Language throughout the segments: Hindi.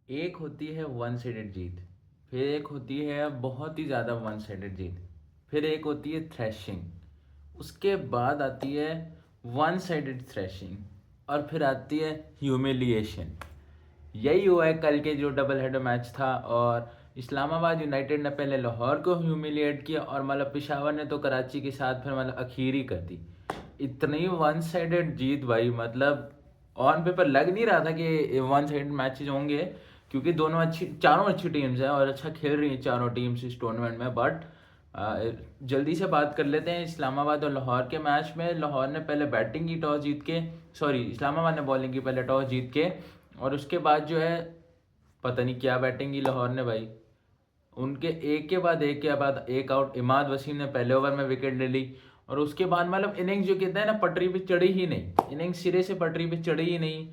एक होती है वन साइडेड जीत, फिर एक होती है बहुत ही ज़्यादा वन साइडेड जीत, फिर एक होती है थ्रैशिंग, उसके बाद आती है वन साइडेड थ्रैशिंग, और फिर आती है ह्यूमिलिएशन। यही हुआ है कल के जो डबल हेडर मैच था। और इस्लामाबाद यूनाइटेड ने पहले लाहौर को ह्यूमिलिएट किया, और मतलब पेशावर ने तो कराची के साथ फिर मतलब अखीरी कर दी। इतनी वन साइडेड जीत भाई, मतलब ऑन पेपर लग नहीं रहा था कि वन साइडेड मैचेस होंगे, क्योंकि दोनों अच्छी, चारों अच्छी टीम्स हैं और अच्छा खेल रही हैं चारों टीम्स इस टूर्नामेंट में। बट जल्दी से बात कर लेते हैं इस्लामाबाद और लाहौर के मैच में। लाहौर ने पहले बैटिंग की टॉस जीत के, सॉरी इस्लामाबाद ने बॉलिंग की पहले टॉस जीत के, और उसके बाद जो है पता नहीं क्या बैटिंग की लाहौर ने भाई। उनके एक के बाद एक के बाद एक आउट, इमाद वसीम ने पहले ओवर में विकेट ले ली, और उसके बाद मतलब इनिंग्स जो कहते हैं ना पटरी पे चढ़ी ही नहीं, इनिंग्स सिरे से पटरी पे चढ़ी ही नहीं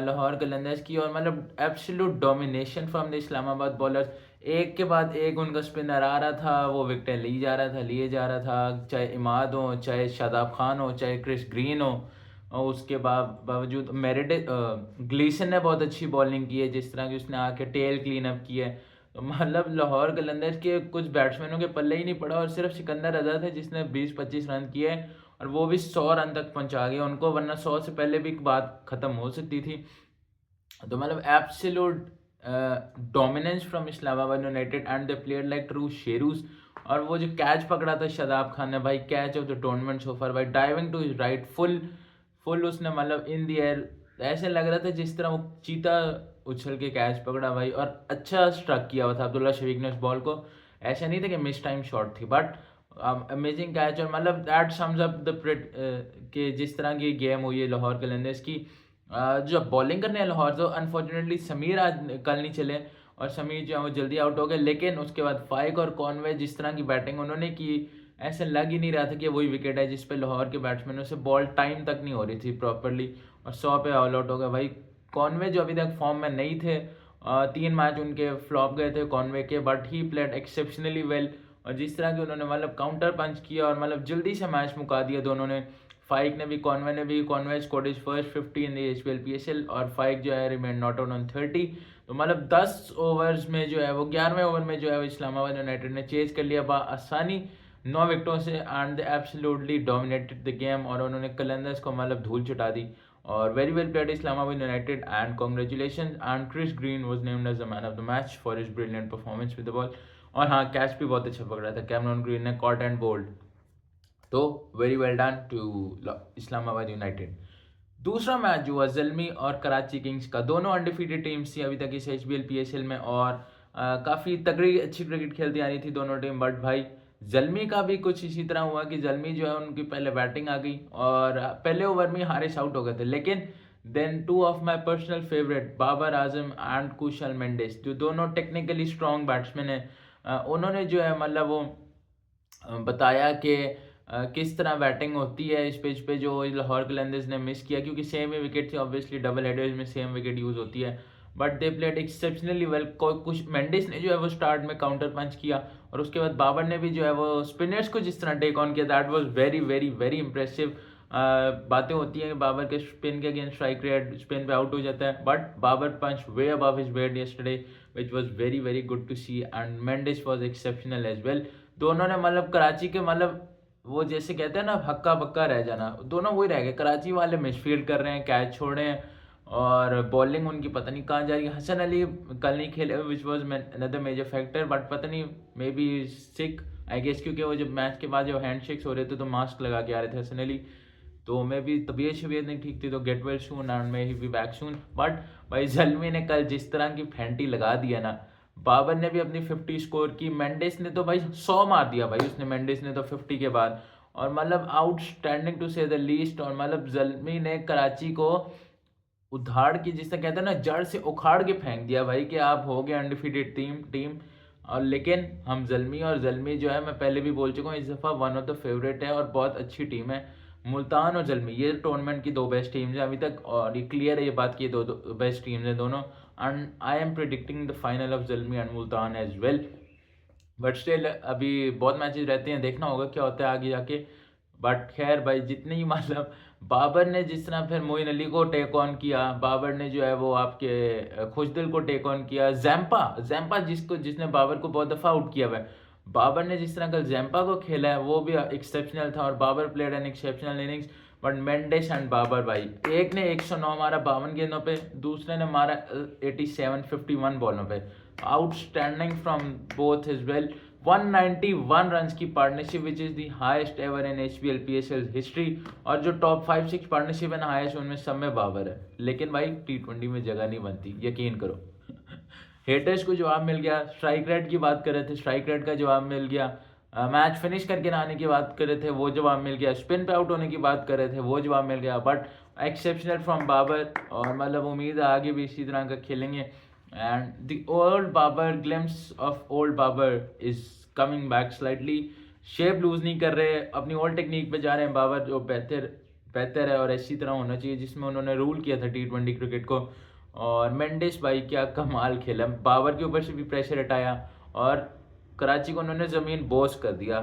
लाहौर कलंदर्स की। और मतलब absolute domination from the Islamabad bowlers. एक के बाद एक उनका स्पिनर आ रहा था, वो विकेटें ली जा रहा था, लिए जा रहा था, चाहे इमाद हो, चाहे शादाब खान हो, चाहे क्रिस ग्रीन हो। और उसके बावजूद मेरिड ग्लीसन ने बहुत अच्छी बॉलिंग की है, जिस तरह की उसने आके टेल क्लीन अप की है। तो मतलब लाहौर कलंदर्स के कुछ बैट्समैनों के पल्ले ही नहीं पड़ा, और सिर्फ सिकंदर रजा थे जिसने 20-25 रन किए, और वो भी 100 रन तक पहुंचा गया उनको, वरना 100 से पहले भी बात खत्म हो सकती थी। तो मतलब absolute dominance from Islamabad United, and they player like true sheroes. और वो जो कैच पकड़ा था शादाब खान ने भाई, catch of the tournament so far भाई, diving to his right, full full उसने मतलब इन द एयर, ऐसे लग रहा था जिस तरह वो चीता उछल के कैच पकड़ा भाई, और अच्छा स्ट्रक किया हुआ था अब्दुल्ला शफीक ने उस बॉल को। ऐसा नहीं था कि मिस टाइम शॉट थी, बट अमेजिंग कैच। और मतलब दैट सम्स अप द कि जिस तरह की गेम हुई है लाहौर कलंदर्स की। जो बॉलिंग करने हैं लाहौर, तो अनफॉर्चुनेटली समीर आज कल नहीं चले, और समीर जो है वो जल्दी आउट हो गए। लेकिन उसके बाद फाइक और कॉनवे जिस तरह की बैटिंग उन्होंने की, ऐसे लग ही नहीं रहा था कि वही विकेट है जिस पे लाहौर के बैट्समैनों से बॉल टाइम तक नहीं हो रही थी प्रॉपरली, और 100 पे ऑल आउट हो गए भाई। कॉनवे जो अभी तक फॉर्म में नहीं थे, 3 मैच उनके फ्लॉप गए थे कॉनवे के, but he played exceptionally well. और जिस तरह की उन्होंने मतलब काउंटर पंच किया और मतलब जल्दी से मैच मुका दिया दोनों ने, फाइक ने भी कॉनवे ने भी। Conway scored his first 50 in the HPL PSL, और फाइक जो है रिमेन नॉट आउट ऑन 30। तो मतलब 10 ओवर्स में जो है वो 11वें ओवर में जो है वो इस्लामाबाद यूनाइटेड ने चेज कर लिया आसानी 9 विकेटों से, and they absolutely dominated the game, और उन्होंने कलंदर्स को मतलब धूल चटा दी। और very well played Islamabad United, and congratulation, and Chris Green was named as the man of the match for his brilliant performance with the ball. और हाँ, कैच भी बहुत अच्छा पकड़ा था कैमरॉन ग्रीन ने, कॉट एंड बोल्ड। तो very well done to Islamabad United. दूसरा मैच जो हुआ जल्मी और कराची किंग्स का, दोनों अनडिफीटेड टीम्स थी अभी तक इस एचबीएल पीएसएल में, और काफ़ी तगड़ी अच्छी क्रिकेट खेलती आ रही थी दोनों टीम। बट भाई जल्मी का भी कुछ इसी तरह हुआ कि जल्मी जो है उनकी पहले बैटिंग आ गई, और पहले ओवर में हारिस आउट हो गए थे। लेकिन then two of my personal favourite Babar Azam and Kusal Mendis, जो दोनों टेक्निकली स्ट्रॉन्ग बैट्समैन हैं, उन्होंने जो है मतलब वो बताया कि किस तरह बैटिंग होती है इस पिच पे, जो लाहौर कलंदर्स ने मिस किया, क्योंकि सेम ही विकेट थी, ऑब्वियसली डबल हेडर्स में सेम विकेट यूज़ होती है। But they played exceptionally well. कुछ मेंडिस ने जो है वो स्टार्ट में काउंटर पंच किया, और उसके बाद बाबर ने भी जो है वो स्पिनर्स को जिस तरह टेक ऑन किया, that was very very very impressive. बातें होती हैं कि बाबर के स्पिन के अगेंस्ट स्ट्राइक रेट स्पिन पे आउट हो जाता है, but Babar punch way above his weight yesterday, which was very very good to see, and Mendis was exceptional as well. दोनों ने मतलब कराची के मतलब वो जैसे कहते हैं ना हक्का बक्का रह जाना, दोनों वही रह गए। कराची वाले मिसफील्ड कर रहे हैं, कैच छोड़े हैं, और बॉलिंग उनकी पता नहीं कहाँ जा रही है। हसन अली कल नहीं खेले, which was another major factor, but पता नहीं may be sick I guess, क्योंकि वो जब मैच के बाद जो हैंडशेक्स हो रहे थे तो मास्क लगा के आ रहे थे हसन अली, तो मे भी तबीयत शबीयत नहीं ठीक थी, तो get well soon and may he be back soon. But भाई जलमी ने कल जिस तरह की फेंटी लगा दिया ना, बाबर ने भी अपनी 50 स्कोर की, मेंडिस ने तो भाई 100 मार दिया भाई उसने, मेंडिस ने तो 50 के बाद, और मतलब आउटस्टैंडिंग टू से द लीस्ट। और मतलब जलमी ने कराची को उधाड़ की, जिसे कहते हैं ना जड़ से उखाड़ के फेंक दिया भाई, कि आप हो गए अनडिफीटेड टीम। और लेकिन हम जल्मी, और जल्मी जो है मैं पहले भी बोल चुका हूँ इस दफ़ा वन ऑफ द फेवरेट है, और बहुत अच्छी टीम है। मुल्तान और जल्मी ये टूर्नामेंट की 2 बेस्ट टीम्स हैं अभी तक, और ये क्लियर है ये बात की ये दो बेस्ट टीम्स हैं दोनों। And I am predicting the final of Zalmi and Multan as well. But still अभी बहुत मैचेस रहते हैं, देखना होगा क्या होता है आगे जाके। बट खैर भाई जितनी मतलब बाबर ने जिस तरह फिर मोइन अली को टेक ऑन किया, बाबर ने जो है वो आपके खुशदिल को टेक ऑन किया, जैम्पा जिसने बाबर को बहुत दफ़ा आउट किया हुआ है, बाबर ने जिस तरह कल जैम्पा को खेला है वो भी एक्सेप्शनल था और Babar played an exceptional innings. But Mendis and Babar भाई, एक ने 109 मारा 52 गेंदों पे, दूसरे ने मारा 87 51 बॉलों पे, outstanding from both as well. 191 run की partnership which is the highest ever in HPL PSL हिस्ट्री, और जो टॉप 5-6 पार्टनरशिप है ना हाईएस्ट, उनमें सब में बाबर है। लेकिन भाई T20 में जगह नहीं बनती, यकीन करो। हेटर्स को जवाब मिल गया, स्ट्राइक रेट की बात कर रहे थे, स्ट्राइक रेट का जवाब मिल गया, मैच फिनिश करके ना आने की बात कर रहे थे, वो जवाब मिल गया, स्पिन पे आउट होने की बात कर रहे थे, वो जवाब मिल गया। बट एक्सेप्शनल फ्रॉम बाबर, और मतलब उम्मीद है आगे भी इसी तरह का खेलेंगे। And the old Babar, glimpse of old Babar is coming back slightly. Shape lose नहीं कर रहे, अपनी ओल्ड टेक्निक पे जा रहे हैं बाबर, जो बेहतर है और इसी तरह होना चाहिए जिसमें उन्होंने रूल किया था T20 क्रिकेट को। और मेंडिस भाई क्या कमाल खेला, बाबर के ऊपर से भी प्रेशर हटाया और कराची को उन्होंने ज़मीन बोस कर दिया।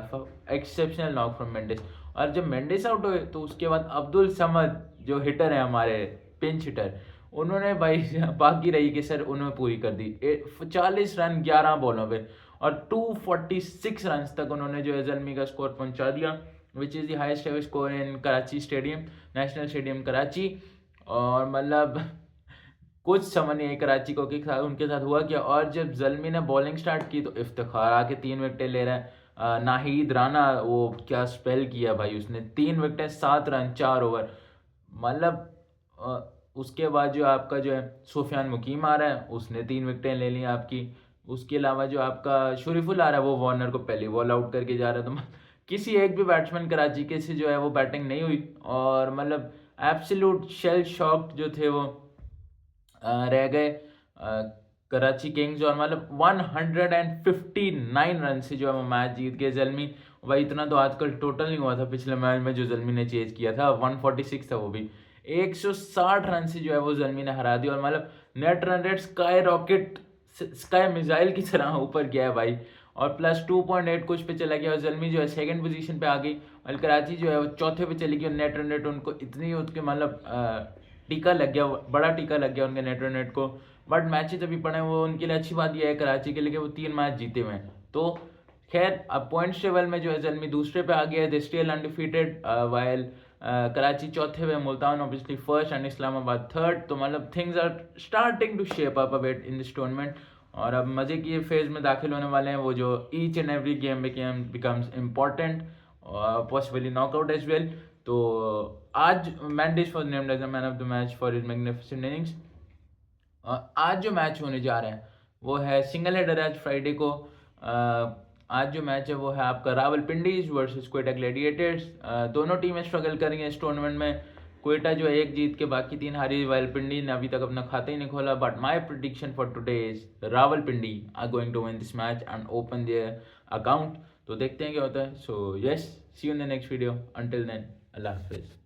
Exceptional knock from Mendis. और जब मेंडिस आउट हुए तो उसके बाद अब्दुल समद जो हिटर है हमारे पिंच हिटर, उन्होंने भाई बाकी रही कि सर उन्होंने पूरी कर दी। 40 रन 11 बॉलों पे और 246 रन तक उन्होंने जो है ज़ल्मी का स्कोर पहुंचा दिया, which is the highest ever score in Karachi stadium, national stadium Karachi. और मतलब कुछ समझ नहीं आई कराची को कि उनके साथ हुआ क्या। और जब ज़ल्मी ने बॉलिंग स्टार्ट की तो इफ्तिखार आके 3 विकेटें ले रहा है। नाहिद राना, वो क्या स्पेल किया भाई उसने, 3 विकेटें 7 रन 4 ओवर। मतलब उसके बाद जो आपका जो है सुफियान मुकीम आ रहा है, उसने 3 विकेटें ले ली आपकी। उसके अलावा जो आपका शरीफुल आ रहा है वो वार्नर को पहली बॉल आउट करके जा रहा है। तो किसी एक भी बैट्समैन कराची के से जो है वो बैटिंग नहीं हुई, और मतलब एब्सोल्यूट शेल शॉक्ड जो थे वो रह गए कराची किंग्स। और मतलब 159 रन से जो है वो मैच जीत गए ज़ल्मी। भाई इतना तो आजकल टोटल नहीं हुआ था पिछले मैच में जो ज़ल्मी ने चेज किया था, 146 था वो भी। 160 रन से जो है वो ज़ल्मी ने हरा दिया, और मतलब net run rate sky missile की तरह ऊपर गया है भाई। और प्लस 2.8 कुछ पे चला गया, और ज़ल्मी जो है सेकंड पोजीशन पे आ गई, और कराची जो है वो चौथे पे चली गई। और नेट रन रेट उनको इतनी उसके मतलब टीका लग गया, बड़ा टीका लग गया उनके नेट को। बट मैचेस अभी पड़े, वो उनके लिए अच्छी बात यह है कराची के लिए कि वो 3 मैच जीते हुए हैं। तो खैर अब पॉइंट्स टेबल में जो है ज़ल्मी दूसरे पे आ गया है, they still undefeated, while Karachi चौथे पे, Multan obviously first and Islamabad third. तो मतलब things are starting to shape up a bit in this tournament. और अब मज़े की फेज़ में दाखिल होने वाले हैं, वो जो each and every game becomes important, possibly knockout as well. तो आज Mendis was named as a man of the match for his magnificent innings. आज जो मैच होने जा रहा है वो है सिंगल हेडर आज फ्राइडे को। आज जो मैच है वो है आपका रावलपिंडीज वर्सेस क्वेटा ग्लैडिएटर्स। दोनों टीमें स्ट्रगल करेंगे इस टूर्नामेंट में। क्वेटा जो है 1 जीत के बाकी 3 हारी, रावलपिंडी ने अभी तक अपना खाता ही नहीं खोला। But my prediction for today is Rawalpindi are going to win this match and open their account. तो देखते हैं क्या होता है। So yes, see you in the next video, until then अल्लाह हाफिज़।